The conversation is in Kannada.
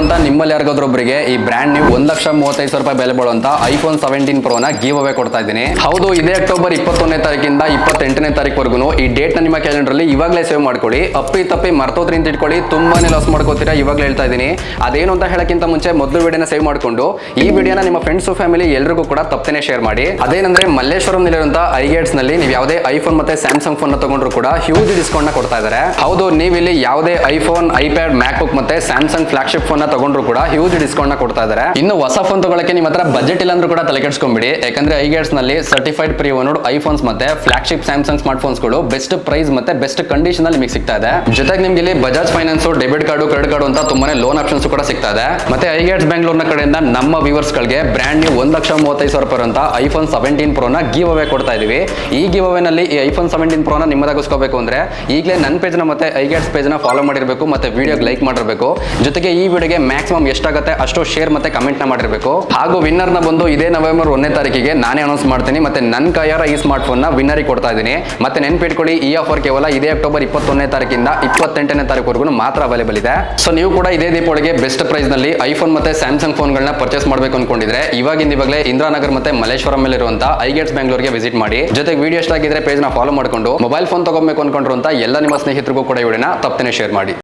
ಅಂತ ನಿಮ್ಮಲ್ಲಿ ಯಾರಿಗಾದ್ರೊಬ್ಬರಿಗೆ ಈ ಬ್ರ್ಯಾಂಡ್ ನ್ಯೂ 1,35,000 ಬೆಲೆ ಬಾಳುವಂತ ಐಫೋನ್ 17 Pro ನ ಗಿವ್ ಅವೇ ಕೊಡ್ತಾ ಇದ್ದೀನಿ. ಹೌದು, ಇದೇ ಅಕ್ಟೋಬರ್ 21ನೇ ತಾರೀಕಿಂದ 28ನೇ ತಾರೀಕುವರೆಗೂ ಈ ಡೇಟ್ ನ ನಿಮ್ಮ ಕ್ಯಾಲೆಂಡರ್ ಅಲ್ಲಿ ಇವಾಗಲೇ ಸೇವ್ ಮಾಡ್ಕೊಳ್ಳಿ. ತಪ್ಪಿ ಮರ್ತೋದ್ರಿ ಅಂತ ಇಟ್ಕೊಳ್ಳಿ, ತುಂಬಾನೇ ಲಾಸ್ ಮಾಡ್ಕೋತೀರಾ. ಇವಾಗಲೇ ಹೇಳ್ತಾ ಇದ್ದೀನಿ. ಅದೇನು ಅಂತ ಹೇಳಕ್ಕಿಂತ ಮುಂಚೆ ಮೊದಲು ವಿಡಿಯೋನ ಸೇವ್ ಮಾಡ್ಕೊಂಡು ಈ ವಿಡಿಯೋನ ನಿಮ್ಮ ಫ್ರೆಂಡ್ಸ್ ಫ್ಯಾಮಿಲಿ ಎಲ್ರಿಗೂ ಕೂಡ ತಪ್ಪನೆ ಶೇರ್ ಮಾಡಿ. ಅದೇನಂದ್ರೆ ಮಲ್ಲೇಶ್ವರಂ ನಲ್ಲಿರುವಂತಹ ಐಗೇಟ್ಸ್ ನಲ್ಲಿ ನೀವು ಯಾವುದೇ ಐಫೋನ್ ಮತ್ತೆ ಸ್ಯಾಮ್ಸಂಗ್ ಫೋನ್ ತಗೊಂಡ್ರು ಕೂಡ ಹ್ಯೂಜ್ ಡಿಸ್ಕೌಂಟ್ ನ ಕೊಡ್ತಾ ಇದ್ದಾರೆ. ಹೌದು, ನೀವು ಇಲ್ಲಿ ಯಾವುದೇ ಐಫೋನ್, ಐಪ್ಯಾಡ್, ಮ್ಯಾಕ್ಬುಕ್ ಮತ್ತೆ ಸ್ಯಾಮ್ಸಂಗ್ ಫ್ಲಾಗ್ಶಿಪ್ ಫೋನ್ ನ ತಗೊಂಡ್ರು ಕೂಡ ಹ್ಯೂಜ್ ಡಿಸ್ಕೌಂಟ್ ನ ಕೊಡ್ತಾ ಇದ್ದಾರೆ. ಇನ್ನು ಹೊಸ ಫೋನ್ ತಗೊಳ್ಳಕ್ಕೆ ನಿಮ್ಮ ಹತ್ರ ಬಜೆಟ್ ಇಲ್ಲ ಅಂದ್ರೂ ಕೂಡ ತಲೆ ಕೆಡಿಸ್ಕೊಂಬಿಡಿ. ಯಾಕಂದ್ರೆ ಐಗೇಟ್ಸ್ ನಲ್ಲಿ ಸರ್ಟಿಫೈಡ್ ಪ್ರೀ ಓನ್ಡ್ ಐಫೋನ್ಸ್ ಮತ್ತೆ ಫ್ಲಾಗ್ಶಿಪ್ ಸ್ಯಾಮ್ಸಂಗ್ ಸ್ಮಾರ್ಟ್ ಫೋನ್ಸ್ ಗಳು ಬೆಸ್ಟ್ ಪ್ರೈಸ್ ಮತ್ತೆ ಬೆಸ್ಟ್ ಕಂಡೀಷನ್ ಅಲ್ಲಿ ನಿಮಗೆ ಸಿಗ್ತಾ ಇದೆ. ಜೊತೆಗೆ ನಿಮ್ಗೆ ಇಲ್ಲಿ Bajaj finance, debit card, credit card ಅಂತ ತುಂಬಾನೇ ಲೋನ್ ಆಪ್ಷನ್ಸ್ ಕೂಡ ಸಿಗ್ತಾ ಇದೆ. ಮತ್ತೆ ಐಗೇಟ್ಸ್ ಬೆಂಗಳೂರಿನ ಕಡೆಯಿಂದ ನಮ್ಮ ವ್ಯೂವರ್ಸ್ ಗಳಿಗೆ ಬ್ರ್ಯಾಂಡ್ ನ್ಯೂ 1,35,000 ಅಂತ ಐಫೋನ್ 17 Pro ನ ಗಿವ್ ಅವೇ ಕೊಡ್ತಾ ಇದೀವಿ. ಈ ಗಿವ್ ಅವೇ ನಲ್ಲಿ ಈ ಐಫೋನ್ 17 Pro ನ ನಿಮ್ಮದಾಗಿಸ್ಕೋಬೇಕು ಅಂದ್ರೆ ಈಗಲೇ ನನ್ನ ಪೇಜ್ ನ ಮತ್ತೆ ಐಗೇಟ್ಸ್ ಪೇಜ್ ನ ಫಾಲೋ ಮಾಡಿರಬೇಕು ಮತ್ತೆ ವಿಡಿಯೋಗೆ ಲೈಕ್ ಮಾಡಿರಬೇಕು. ಜೊತೆಗೆ ಈ ವಿಡಿಯೋಗೆ ಮ್ಯಾಕ್ಸಿಮಮ್ ಎಷ್ಟಾಗುತ್ತೆ ಅಷ್ಟು ಶೇರ್ ಮತ್ತೆ ಕಮೆಂಟ್ ನ ಮಾಡಿರಬೇಕು. ಹಾಗೂ ವಿನ್ನರ್ ನ ಬಂದು ಇದೇ ನವೆಂಬರ್ 1ನೇ ತಾರೀಕಿಗೆ ನಾನೇ ಅನೌನ್ಸ್ ಮಾಡ್ತೀನಿ. ಮತ್ತೆ ನನ್ನ ಕೈಯಾರ ಈ ಸ್ಮಾರ್ಟ್ ಫೋನ್ ನ ವಿನ್ನರಿಗೆ ಕೊಡ್ತಾ ಇದ್ದೀನಿ. ಮತ್ತೆ ನೆನ್ಪಿಟ್ಕೊಳ್ಳಿ, ಈ ಆಫರ್ ಕೇವಲ ಇದೇ ಅಕ್ಟೋಬರ್ 21ನೇ ತಾರೀಕಿಂದ 28ನೇ ತಾರೀಕುವರೆಗೂ ಮಾತ್ರ ಅವೈಲೇಬಲ್ ಇದೆ. ಸೊ ನೀವು ಕೂಡ ಇದೇ ದೀಪಾವಳಿಗೆ ಬೆಸ್ಟ್ ಪ್ರೈಸ್ ನಲ್ಲಿ ಐಫೋನ್ ಮತ್ತೆ ಸ್ಯಾಮ್ಸಂಗ್ ಫೋನ್ ಗಳನ್ನ ಪರ್ಚೇಸ್ ಮಾಡಬೇಕು ಅನ್ಕೊಂಡಿದ್ರೆ ಇವಾಗಲೇ ಇಂದಿರಾನಗರ್ ಮತ್ತೆ ಮಲ್ಲೇಶ್ವರಂ ಮೇಲೆ ಇರುವಂತಹ ಐಗೇಟ್ಸ್ ಬೆಂಗಳೂರಿಗೆ ವಿಸಿಟ್ ಮಾಡಿ. ಜೊತೆಗೆ ವಿಡಿಯೋ ಇಷ್ಟ ಆಗಿದ್ರೆ ಪೇಜ್ ನ ಫಾಲೋ ಮಾಡ್ಕೊಂಡು ಮೊಬೈಲ್ ಫೋನ್ ತಗೋಬೇಕು ಅನ್ಕೊಂಡ್ರು ಅಂತ ಎಲ್ಲ ನಿಮ್ಮ ಸ್ನೇಹಿತರಿಗೂ ಕೂಡ ಈ ವಿಡಿಯೋನ ತಪ್ಪನೆ ಶೇರ್ ಮಾಡಿ.